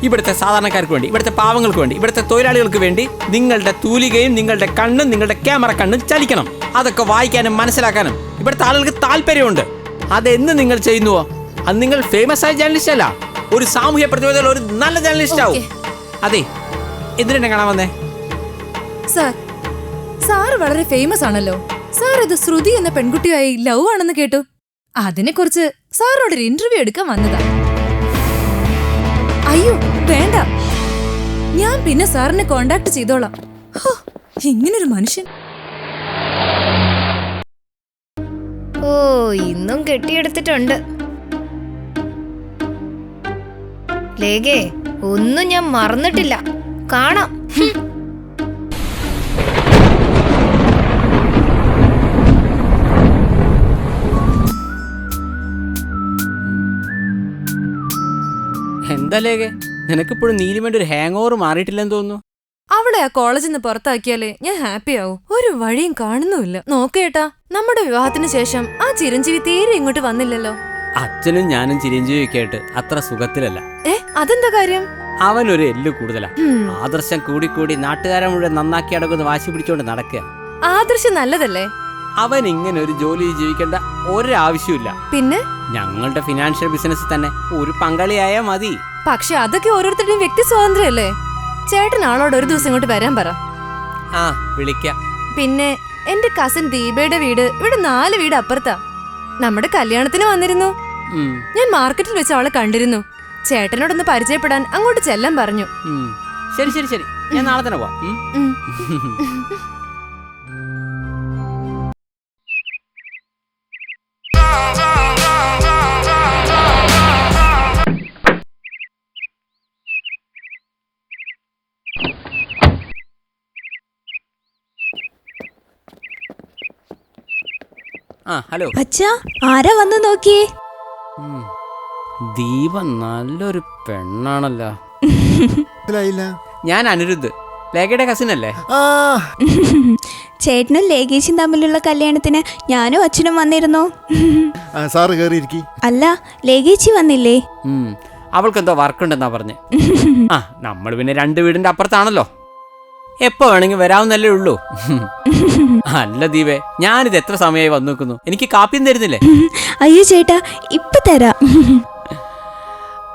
ഇവിടുത്തെ സാധാരണക്കാർക്ക് വേണ്ടി, ഇവിടുത്തെ പാവങ്ങൾക്ക് വേണ്ടി, ഇവിടുത്തെ തൊഴിലാളികൾക്ക് വേണ്ടി നിങ്ങളുടെ തൂലികയും നിങ്ങളുടെ കണ്ണും നിങ്ങളുടെ ക്യാമറ കണ്ണും ചലിക്കണം. അതൊക്കെ വായിക്കാനും മനസ്സിലാക്കാനും ഇവിടുത്തെ ആളുകൾക്ക് താല്പര്യമുണ്ട്. അതെന്ന് നിങ്ങൾ ചെയ്യുന്നുവോ അത് നിങ്ങൾ ഫേമസ് ആയ ജേർണലിസ്റ്റ് അല്ല, ഒരു സാമൂഹ്യ പ്രതിബദ്ധതയുള്ള ഒരു നല്ല ജേർണലിസ്റ്റ് ആവും. അതെ, എന്തിനാ കാണാൻ വന്നേ? സാർ വളരെ ഫേമസ് ആണല്ലോ. സാർ ഇത് ശ്രുതി എന്ന പെൺകുട്ടിയായി ലവ് ആണെന്ന് കേട്ടു. അതിനെ കുറിച്ച് സാറിനോടൊരു ഇന്റർവ്യൂ എടുക്കാൻ വന്നതാ. അയ്യോ വേണ്ട, ഞാൻ പിന്നെ സാറിനെ കോണ്ടാക്ട് ചെയ്തോളാം. ഇങ്ങനൊരു മനുഷ്യൻ. ഓ, ഇന്നും കെട്ടിയെടുത്തിട്ടുണ്ട്. ലേഖേ, ഒന്നും ഞാൻ മറന്നിട്ടില്ല. കാണാം. എന്താ ലേഖ, നിനക്കിപ്പോഴും നീലിമേന്റെ ഒരു ഹാങ് ഓവർ മാറിയിട്ടില്ലെന്ന് തോന്നുന്നു. അവളെ ആ കോളേജിൽ നിന്ന് പുറത്താക്കിയാലേ ഞാൻ ഹാപ്പി ആവും. ഒരു വഴിയും കാണുന്നുമില്ല. നോക്കേട്ടാ, നമ്മുടെ വിവാഹത്തിന് ശേഷം ആ ചിരഞ്ജീവി തീരെ ഇങ്ങോട്ട് വന്നില്ലല്ലോ. അച്ഛനും ഞാനും ചിരഞ്ജീവിയൊക്കെ ആയിട്ട് അത്ര സുഖത്തിലല്ല. അതെന്താ കാര്യം? അവനൊരു എല്ല് കൂടുതലാ. ആദർശം കൂടി നാട്ടുകാരെ മുഴുവൻ നന്നാക്കി അടങ്ങുന്ന വാശി പിടിച്ചോണ്ട് നടക്കുക. ആദർശം നല്ലതല്ലേ? അവൻ ഇങ്ങനെ ഒരു ജോലി ജീവിക്കേണ്ട ഒരാവശ്യമില്ല. പിന്നെ ഞങ്ങളുടെ ഫിനാൻഷ്യൽ ബിസിനസ് തന്നെ ഒരു പങ്കാളിയായാ മതി. പക്ഷെ അതൊക്കെ ഓരോരുത്തരുടെയും വ്യക്തി സ്വാതന്ത്ര്യമല്ലേ? ചേട്ടൻ ആളോട് ഒരു ദിവസം ഇങ്ങോട്ട് വരാൻ പറ. ആ, വിളിക്കാം. പിന്നെ എന്റെ കസിൻ ദീപയുടെ വീട് ഇവിടെ 4 വീട് അപ്പുറത്താ. നമ്മുടെ കല്യാണത്തിന് വന്നിരുന്നു. ഞാൻ മാർക്കറ്റിൽ വെച്ച് അവളെ കണ്ടിരുന്നു. ചേട്ടനോടൊന്ന് പരിചയപ്പെടാൻ അങ്ങോട്ട് ചെല്ലാൻ പറഞ്ഞു. ശരി ശരി ശരി, ഞാൻ നാളെ തന്നെ പോവാം. ഹലോ അച്ഛാ, ആരാ വന്ന് നോക്കിയേ? ദീപ നല്ലൊരു പെണ്ണാണല്ലോ. ഞാൻ അനിരുദ്ധ്, ലേഖയുടെ കസിൻ അല്ലേ? ചേട്ടനും ലേഖേശും തമ്മിലുള്ള കല്യാണത്തിന് ഞാനും അച്ഛനും വന്നിരുന്നു. അല്ല, ലേഖേച്ചി വന്നില്ലേ? അവൾക്ക് എന്തോ വർക്കുണ്ടെന്നാ പറഞ്ഞേ. നമ്മൾ പിന്നെ 2 വീടിന്റെ അപ്പുറത്താണല്ലോ, എപ്പോ വേണമെങ്കിൽ വരാവുന്നല്ലേ ഉള്ളൂ. അല്ല ദീപേ, ഞാനിത് എത്ര സമയമായി വന്നു നിൽക്കുന്നു, എനിക്ക് കാപ്പിയും തരുന്നില്ലേ? അയ്യോ ചേട്ടാ, ഇപ്പൊ തരാം.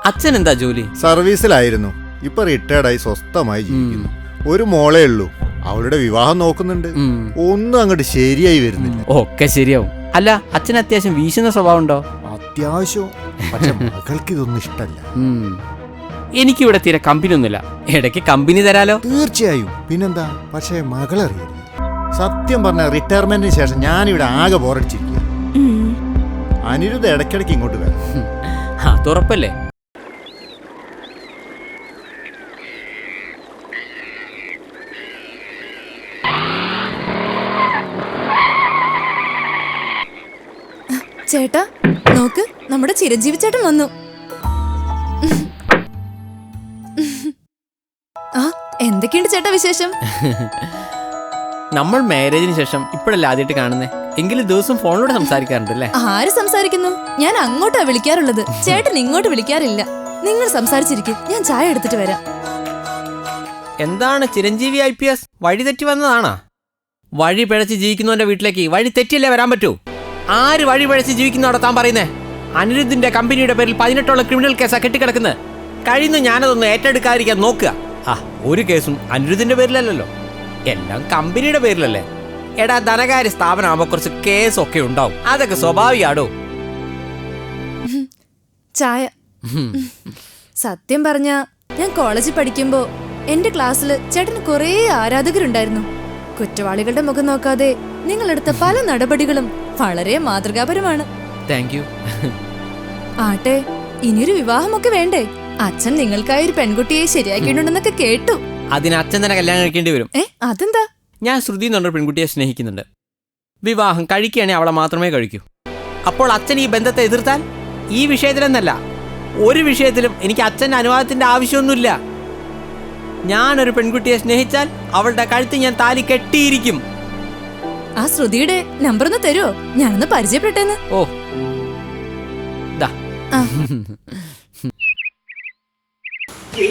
അച്ഛൻ എന്താ ജോലി? സർവീസിലായിരുന്നു, ഇപ്പൊ റിട്ടയർഡായി സ്വസ്ഥമായി ജീവിക്കുന്നു. ഒരു മോളേ ഉള്ളൂ, അവളുടെ വിവാഹം നോക്കുന്നുണ്ട്. ഒന്നും അങ്ങോട്ട് ശരിയായി വരുന്നില്ല. ഒക്കെ ശരിയാവും. അല്ല, അച്ഛൻ അത്യാവശ്യം വീശുന്ന സ്വഭാവം ഉണ്ടോ? അത്യാവശ്യം, പക്ഷെ മകൾക്ക് ഇതൊന്നും ഇഷ്ടല്ല. എനിക്കിവിടെ തീരെ കമ്പനി ഒന്നുമില്ല, ഇടയ്ക്ക് കമ്പനി തരാലോ. തീർച്ചയായും, പിന്നെന്താ. പക്ഷേ മകളറിയില്ല. സത്യം പറഞ്ഞ റിട്ടയർമെന്റിന് ശേഷം ഞാനിവിടെ ആകെ ബോറടിച്ചിരിക്കുക. അനിരുദ്ധ ഇടയ്ക്കിടയ്ക്ക് ഇങ്ങോട്ട് വരാം. തുറപ്പല്ലേ? ചേട്ടാ നോക്ക്, നമ്മുടെ ചിരഞ്ജീവി ചേട്ടൻ വന്നു. എന്തൊക്കെയുണ്ട് ചേട്ടാ വിശേഷം? നമ്മൾ മാരേജിന് ശേഷം ഇപ്പോഴല്ലേ ആദ്യമായിട്ട് കാണുന്നേ, എങ്കിലും ദിവസം ഫോണിലൂടെ സംസാരിക്കാറുണ്ട് അല്ലേ? ആര് സംസാരിക്കുന്നു? ഞാൻ അങ്ങോട്ടാ വിളിക്കാറുള്ളത്, ചേട്ടൻ ഇങ്ങോട്ട് വിളിക്കാറില്ല. നിങ്ങൾ സംസാരിച്ചിരിക്കും, ഞാൻ ചായ എടുത്തിട്ട് വരാം. എന്താണ് ചിരഞ്ജീവി IPS വഴി തെറ്റി വന്നതാണോ? വഴി പിഴച്ച് ജീവിക്കുന്നവന്റെ വീട്ടിലേക്ക് വഴി തെറ്റിയല്ലേ വരാൻ പറ്റൂ? ആര് വഴി പിഴച്ച് ജീവിക്കുന്നവിടെ താൻ പറയുന്നേ? അനിരുദ്ധിന്റെ കമ്പനിയുടെ പേരിൽ 18 ക്രിമിനൽ കേസാ കെട്ടിക്കിടക്കുന്നത്. കഴിയുന്നു ഞാനതൊന്ന് ഏറ്റെടുക്കാതിരിക്കാൻ നോക്കുക. ഒരു കേസും അനിരുദ്ധിന്റെ പേരിലല്ലല്ലോ, എല്ലാം കമ്പനിയുടെ പേരിലല്ലേ. എടാ, ധനകാര്യ സ്ഥാപനമാകുമ്പോ കുറച്ച് കേസൊക്കെ ഉണ്ടാവും, അതൊക്കെ സ്വാഭാവികാടോ. ചായ. സത്യം പറഞ്ഞ, ഞാൻ കോളേജിൽ പഠിക്കുമ്പോ എന്റെ ക്ലാസ്സിൽ ചേട്ടന് കുറേ ആരാധകരുണ്ടായിരുന്നു. കുറ്റവാളികളുടെ മുഖം നോക്കാതെ നിങ്ങളെടുത്ത പല നടപടികളും വളരെ മാതൃകാപരമാണ്. Thank you. ആട്ടെ, ഇനിയൊരു വിവാഹമൊക്കെ വേണ്ടേ? അച്ഛൻ നിങ്ങൾക്കായി ഒരു പെൺകുട്ടിയെ ശരിയാക്കിയിട്ടുണ്ടെന്നൊക്കെ കേട്ടു. അതിന് അച്ഛൻ തന്നെ കല്യാണം കഴിക്കേണ്ടി വരും. അതെന്താ? ഞാൻ ശ്രുതി എന്ന് പറഞ്ഞ പെൺകുട്ടിയെ സ്നേഹിക്കുന്നുണ്ട്. വിവാഹം കഴിക്കുകയാണെങ്കിൽ അവളെ മാത്രമേ കഴിക്കൂ. അപ്പോൾ അച്ഛൻ ഈ ബന്ധത്തെ എതിർത്താൽ ഈ വിഷയത്തിലെന്നല്ല ഒരു വിഷയത്തിലും എനിക്ക് അച്ഛൻ്റെ അനുവാദത്തിന്റെ ആവശ്യമൊന്നുമില്ല. ഞാനൊരു പെൺകുട്ടിയെ സ്നേഹിച്ചാൽ അവളുടെ കഴുത്ത് ഞാൻ താലി കെട്ടിയിരിക്കും. ആ ശ്രുതിയുടെ നമ്പർ ഒന്ന് തരുമോ? ഞാനൊന്ന് പരിചയപ്പെട്ടേന്ന്. ഓ, ദാ. പണം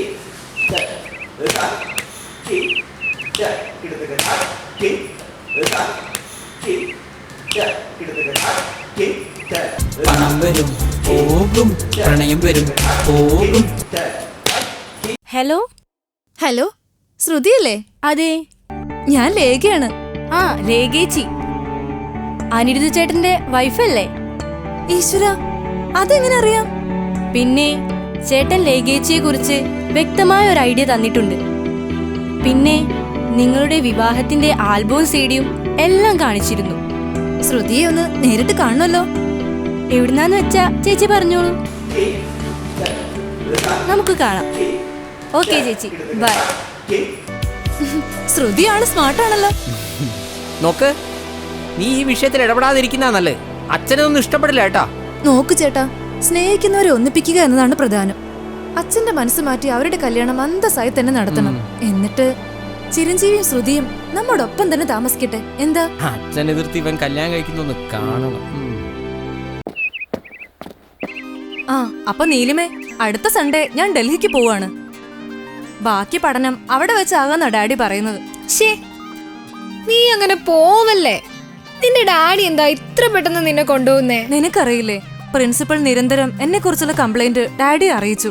വരും പോകും, പ്രണയം വരും പോകും. ഹലോ ഹലോ ശ്രുതിയല്ലേ? അതെ, ഞാൻ ലേഖയാണ്. ആ, ലേഖേച്ചി, അനിരുദ്ധ ചേട്ടന്റെ വൈഫല്ലേ? ഈശ്വര, അതെങ്ങനെ അറിയാം? പിന്നെ ചേട്ടൻ ലേഖേച്ചിയെ കുറിച്ച് വ്യക്തമായ ഒരു ഐഡിയ തന്നിട്ടുണ്ട്. പിന്നെ നിങ്ങളുടെ വിവാഹത്തിന്റെ ആൽബവും സീഡിയും എല്ലാം കാണിച്ചിരുന്നു. ശ്രുതിയെ ഒന്ന് നേരിട്ട് കാണണമല്ലോ. എവിടുന്നാന്ന് വെച്ചാ ചേച്ചി പറഞ്ഞോളൂ, നമുക്ക് കാണാം. ഓക്കെ ചേച്ചി, ബൈ. ശ്രുതിയാണ് സ്മാർട്ടാണല്ലോ. നോക്ക്, നീ ഈ വിഷയത്തിൽ ഇടപെടാതിരിക്കുന്ന നല്ലത്. അച്ഛനൊന്നും ഇഷ്ടപ്പെടില്ല കേട്ടാ. നോക്കു ചേട്ടാ, സ്നേഹിക്കുന്നവരെ ഒന്നിപ്പിക്കുക എന്നതാണ് പ്രധാനം. അച്ഛന്റെ മനസ്സ് മാറ്റി അവരുടെ കല്യാണം അന്തസ്സായി തന്നെ നടത്തണം. എന്നിട്ട് ചിരഞ്ജീവിയും ശ്രുതിയും നമ്മോടൊപ്പം തന്നെ താമസിക്കട്ടെ. എന്താ? അച്ഛൻ എതിർത്ത് ഇവൻ കല്യാണം കഴിക്കുന്നൊന്ന് കാണണം. ആ, അപ്പൊ നീലിമേ, അടുത്ത സൺഡേ ഞാൻ ഡൽഹിക്ക് പോവാണ്. ബാക്കി പഠനം അവിടെ വെച്ചാകാന്നാ ഡാഡി പറയുന്നത്. ഷേ, നീ അങ്ങനെ പോവല്ലേ? നിന്റെ ഡാഡി എന്താ ഇത്ര പെട്ടെന്ന് നിന്നെ കൊണ്ടുപോകുന്നേ? നിനക്കറിയില്ലേ, പ്രിൻസിപ്പൽ നിരന്തരം എന്നെ കുറിച്ചുള്ള കംപ്ലൈന്റ് ഡാഡി അറിയിച്ചു.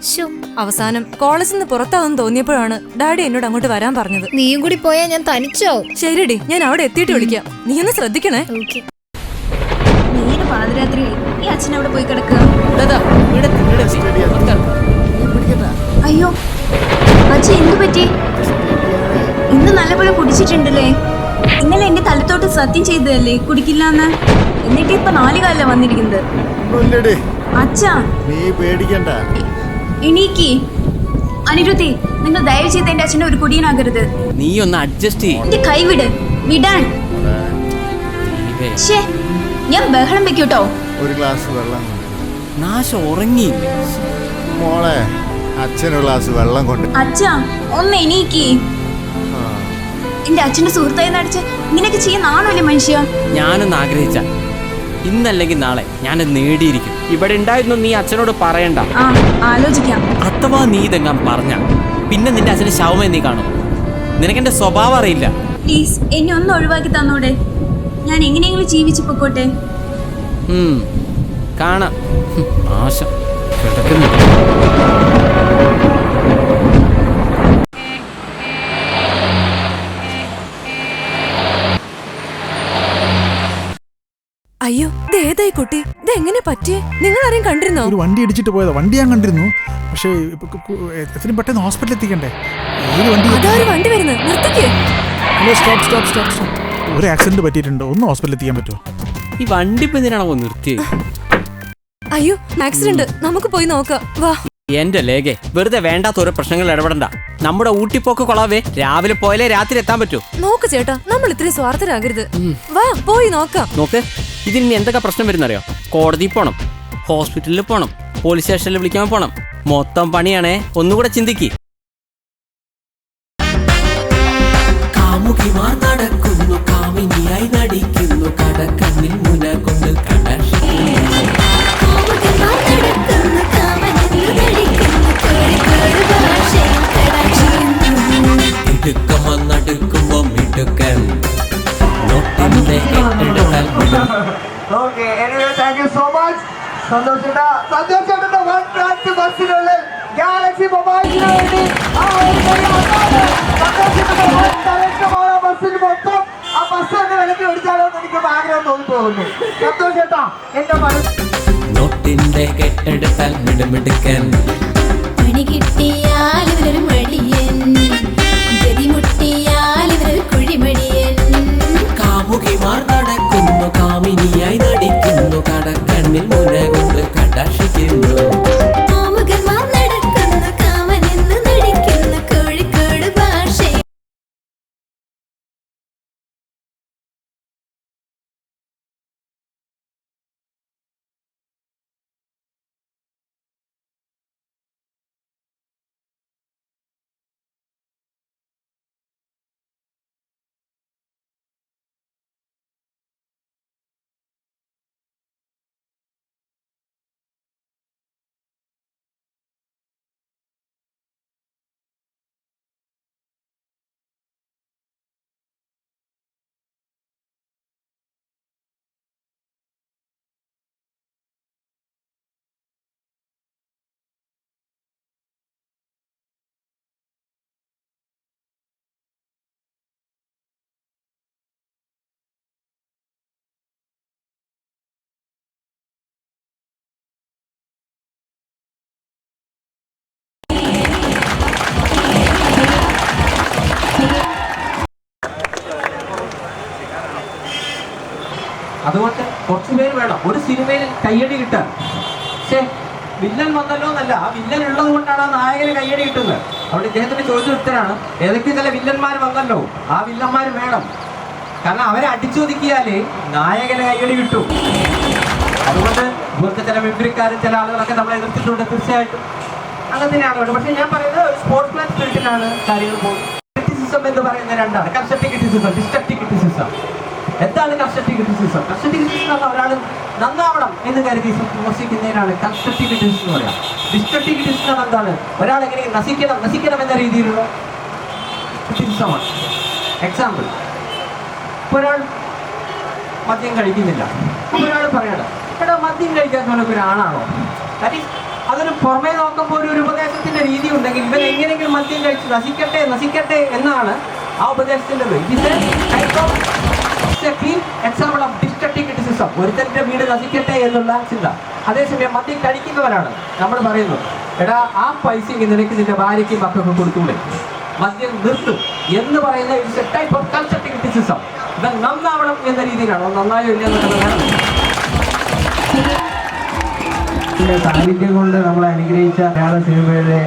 ശോ, അവസാനം കോളേജിൽ നിന്ന് പുറത്താവെന്ന് തോന്നിയപ്പോഴാണ് ഡാഡി എന്നോട് അങ്ങോട്ട് വരാൻ പറഞ്ഞത്. നീയും കൂടി പോയാ ഞാൻ തനിച്ചാവും. ശരിടി, ഞാൻ അവിടെ എത്തിയിട്ട് വിളിക്കാം. നീ ഒന്ന് ശ്രദ്ധിക്കണേ. ഓക്കെ. നേരെ പാതിരാത്രിയായി ഈ അച്ഛൻ അവിടെ പോയി കിടക്കുക. അയ്യോ അച്ഛൻ എന്തു പറ്റി? ഇന്ന് നല്ലപോലെ കുടിച്ചിട്ടുണ്ടല്ലേ? ഇന്നലെ എന്റെ തലത്തോട്ട് സത്യം ചെയ്തതല്ലേ കുടിക്കില്ലാന്ന്. എന്നിട്ട് ഇപ്പൊ 4 കാലിലാണ് വന്നിരിക്കുന്നത്. കൊല്ലടി, അച്ഛാ നീ പേടിക്കണ്ട. എണീക്ക്. അനിരുദ്ധി, നിങ്ങൾ ദയവ് ചെയ്ത് എന്റെ അച്ഛനെ ഒരു കുടിയനാകരുത്. നീ ഒന്ന് അഡ്ജസ്റ്റ് ചെയ്യ്. എന്റെ കൈ വിടാൻ. ഷേ, ഞാൻ ബഹളം വെക്കൂട്ടോ. ഒരു ഗ്ലാസ് വെള്ളം. നാശം ഉറങ്ങിയില്ലേ? മോളെ, അച്ഛനൊരു ഗ്ലാസ് വെള്ളം കൊണ്ട്. അച്ഛാ ഒന്ന് എണീക്ക്. എന്റെ അച്ഛന്റെ സുഹൃത്തായി നടിച്ച് ഇങ്ങനെയൊക്കെ ചെയ്യുന്നാണല്ലേ മനുഷ്യ? ഞാനൊന്ന് ആഗ്രഹിച്ച ഇന്നല്ലെങ്കിൽ നാളെ ഞാനത് നേടിയിരിക്കും. ഇവിടെ ഉണ്ടായിരുന്നു നീ അച്ഛനോട് പറയണ്ട. ആ, ആലോചിക്കാം. അഥവാ നീ ഇതെങ്ങാൻ പറഞ്ഞ പിന്നെ നിന്റെ അച്ഛന് ശവമേ നീ കാണും. നിനക്കെന്റെ സ്വഭാവം അറിയില്ല. പ്ലീസ് എന്നെ ഒന്ന് ഒഴിവാക്കി തന്നൂടെ? ഞാൻ എങ്ങനെയെങ്കിലും ജീവിച്ചു പൊക്കോട്ടെ. കാണാം. നാശം കിടക്കുന്നു. അയ്യോ, ഇതേതായി കുട്ടി? ഇത് എങ്ങനെ പറ്റിയേ? നിങ്ങൾ ആരെയും കണ്ടിരുന്നോ? ഒരു വണ്ടി ഇടിച്ചിട്ട് പോയതാ. വണ്ടി ഞാൻ കണ്ടിരുന്നു, പക്ഷേ എത്രയും പെട്ടെന്ന് ഹോസ്പിറ്റലിൽ എത്തിക്കണ്ടേ? ഏത് വണ്ടി? അതാര് വണ്ടി വരുന്നത്? നിർത്തിക്കേ. Hello, stop. ഒരു ആക്സിഡന്റ് പറ്റിയിട്ടുണ്ട്. ഒന്ന് ഹോസ്പിറ്റലിൽ എത്തിക്കാൻ പറ്റുമോ? ഈ വണ്ടി ഇപ്പൊ എന്തിനാണോ നിർത്തിയത്? അയ്യോ, ആക്സിഡന്റ്. നമുക്ക് പോയി നോക്കാം, വാ. എന്റെ ലേഖേ, വെറുതെ വേണ്ടാത്ത ഓരോ പ്രശ്നങ്ങൾ ഇടപെടണ്ട. നമ്മുടെ ഊട്ടിപ്പോക്ക് കൊളാവേ. രാവിലെ പോയാലേ രാത്രി എത്താൻ പറ്റൂ. നോക്ക് ചേട്ടാ, നമ്മൾ ഇത്രയും സ്വാർത്ഥരാകരുത്. വാ, പോയി നോക്കാം. നോക്ക്, ഇതിൽ ഇനി എന്തൊക്കെ പ്രശ്നം വരുന്നറിയോ? കോടതിയിൽ പോണം, ഹോസ്പിറ്റലിൽ പോണം, പോലീസ് സ്റ്റേഷനിൽ വിളിക്കാൻ പോണം. മൊത്തം പണിയാണേ. ഒന്നുകൂടെ ചിന്തിക്ക്. കാമുകിമാർ നടക്കുന്നു, കാമിനിയായി നടിക്കുന്നു, കടക്കണ്ണിൽ മുന കൊണ്ട് ഇടുക്കമെന്നടുക്കുമ്പോ മിടുക്കൻ. Okay, anyway, thank you so much. Santhosh ചേട്ടന്റെ വൺ ട്രാൻസ് ബസ്സിനുള്ളിൽ ഗാലക്സി മൊബൈൽസിന് വേണ്ടി ആ ഒരു ചെറിയ മൊത്തമാണ്. സന്തോഷ് ചേട്ടന്റെ വൺ ഡയറക്ഷമാണ് ആ ബസ്സിൽ മൊത്തം. ആ ബസ് തന്നെ വിലക്ക് മേടിച്ചാലോ എന്ന് എനിക്കൊന്ന് ആഗ്രഹം തോന്നിപ്പോകുന്നു. സന്തോഷ് ചേട്ടാ, എന്റെ മനസ്സ് നോട്ടിന്റെ കെട്ടെടുത്താൽ മിടുമിടുക്കൻ. പണി കിട്ടിയാൽ ഇവരൊരു മടിയൻ, ഗതി മുട്ടിയാൽ ഇവരൊരു കുഴിമടിയൻ. കാമുകിമാർ നടക്കുന്നു, കാമിനിയായി നടിക്കുന്നു, കടക്കണ്ണിൽ മുന കൊണ്ട് കടാക്ഷിക്കുന്നു. അതുകൊണ്ട് കുറച്ച് പേര് വേണം ഒരു സിനിമയിൽ കയ്യടി കിട്ടാൻ. പക്ഷേ വില്ലൻ വന്നല്ലോ എന്നല്ല, ആ വില്ലൻ ഉള്ളത് കൊണ്ടാണ് ആ നായകന് കയ്യടി കിട്ടുന്നത്. അവിടെ ഇദ്ദേഹത്തിന്റെ ചോദ്യം ഉത്തരാണ്, ഏതൊക്കെ ചില വില്ലന്മാർ വന്നല്ലോ, ആ വില്ലന്മാർ വേണം. കാരണം അവരെ അടിച്ചൊതുക്കിയാലേ നായകന് കയ്യടി കിട്ടും. അതുകൊണ്ട് ഇവിടുത്തെ ചില മിമിക്രിക്കാരും ചില ആളുകളൊക്കെ നമ്മളെ എതിർത്തിട്ടുണ്ട്, തീർച്ചയായിട്ടും അങ്ങനെ തന്നെയാണ് വേണ്ടത്. പക്ഷേ ഞാൻ പറയുന്നത് ഒരു സ്പോർട്സ്മാൻ സ്പിരിറ്റിലാണ് കാര്യങ്ങൾ പോകുന്നത്. ക്രിറ്റിസിസം എന്ന് പറയുന്ന രണ്ടാണ്, കൺസ്ട്രക്റ്റീവ് ക്രിറ്റിസിസം, ഡിസ്ട്രക്റ്റീവ് ക്രിറ്റിസിസം. എന്താണ് കൺസ്ട്രക്റ്റീവ് ക്രിറ്റിസിസം? കൺസ്ട്രക്റ്റീവ് ക്രിറ്റിസിസം എന്ന് ഒരാൾ നന്നാവണം എന്ന് കരുതി വിമർശിക്കുന്നതിനാണ് കൺസ്ട്രക്റ്റീവ് ക്രിറ്റിസിസം എന്ന് പറയാം. ഡിസ്ട്രക്റ്റീവ് ക്രിറ്റിസിസം എന്താണ്? ഒരാൾ എങ്ങനെ നശിക്കണം എന്ന രീതിയിലുള്ള ക്രിറ്റിസിസമാണ്. എക്സാമ്പിൾ, ഇപ്പോൾ ഒരാൾ മദ്യം കഴിക്കുന്നില്ല, അപ്പോൾ ഒരാൾ പറയണം, എടാ മദ്യം കഴിക്കാത്തവനൊക്കെ ഒരാളാണോ? ദാറ്റ് ഈസ് അതൊരു പുറമേ നോക്കുമ്പോൾ ഒരു ഉപദേശത്തിന്റെ രീതി ഉണ്ടെങ്കിൽ ഇവൻ എങ്ങനെയെങ്കിലും മദ്യം കഴിച്ച് നശിക്കട്ടെ എന്നാണ് ആ ഉപദേശത്തിന്റെ എക്സാമ്പിൾ ഓഫ് ഡിസ്ട്രക്റ്റീവ് ക്രിറ്റിസിസം. ഒരുത്തന്റെ വീട് നശിക്കട്ടെ എന്നുള്ള ചിന്ത. അതേസമയം മദ്യം കഴിക്കുന്നവരാണ് നമ്മൾ പറയുന്നത്, എടാ ആ പൈസ നിനക്ക് നിന്റെ ഭാര്യയ്ക്കും മക്കൾക്കും കൊടുത്തൂടെ, മദ്യം നിർത്തും എന്ന് പറയുന്ന it's A type of constructive criticism. ഇത് നന്നാവണം എന്ന രീതിയിലാണ്, നന്നായോ ഇല്ല എന്നുള്ളത്. സാന്നിധ്യം കൊണ്ട് നമ്മളെ അനുഗ്രഹിച്ച മലയാള സിനിമയുടെ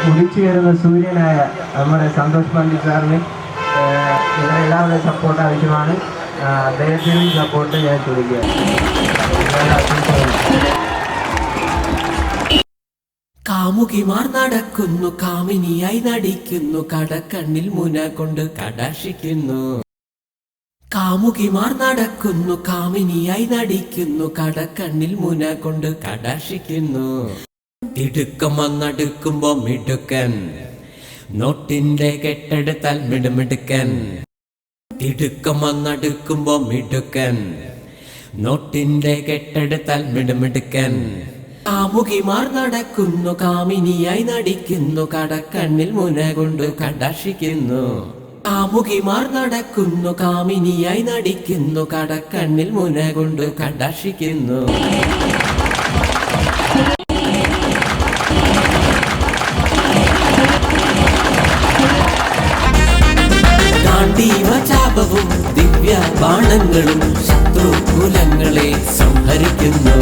ഉദിച്ചു കയറുന്ന സൂര്യനായ നമ്മുടെ സന്തോഷ് പണ്ഡിറ്റ് സാറിന് എല്ലാവരുടെയും സപ്പോർട്ട് ആവശ്യമാണ്. അദ്ദേഹത്തിനും സപ്പോർട്ട് ഞാൻ ചോദിക്കുകയാണ്. കാമുകിമാർ നടക്കുന്നു, കാമിനിയായി നടിക്കുന്നു, കടക്കണ്ണിൽ മുന കൊണ്ട് കടാക്ഷിക്കുന്നു. കാമുകിമാർ നടക്കുന്നു, കാമിനിയായി നടിക്കുന്നു, കടക്കണ്ണിൽ മുന കൊണ്ട് കടാക്ഷിക്കുന്നു. തിടുക്കം വന്നടുക്കുമ്പോ മിടുക്കൻ, നോട്ടിന്റെ കെട്ടെടുത്താൽ മിടുമിടുക്കൻ. തിടുക്കം വന്നടുക്കുമ്പോ മിടുക്കൻ, നോട്ടിന്റെ കെട്ടെടുത്താൽ മിടുമിടുക്കൻ. കാമുകിമാർ നടക്കുന്നു, കാമിനിയായി നടിക്കുന്നു, കടക്കണ്ണിൽ മുന കൊണ്ട് കടാക്ഷിക്കുന്നു. കാമുകിമാർ നടക്കുന്നു, കാമിനിയായി നടിക്കുന്നു, കടക്കണ്ണിൽ മുന കൊണ്ട് കടാക്ഷിക്കുന്നു. ദിവ്യ ബാണങ്ങളും ശത്രു കുലങ്ങളെ സംഹരിക്കുന്നു.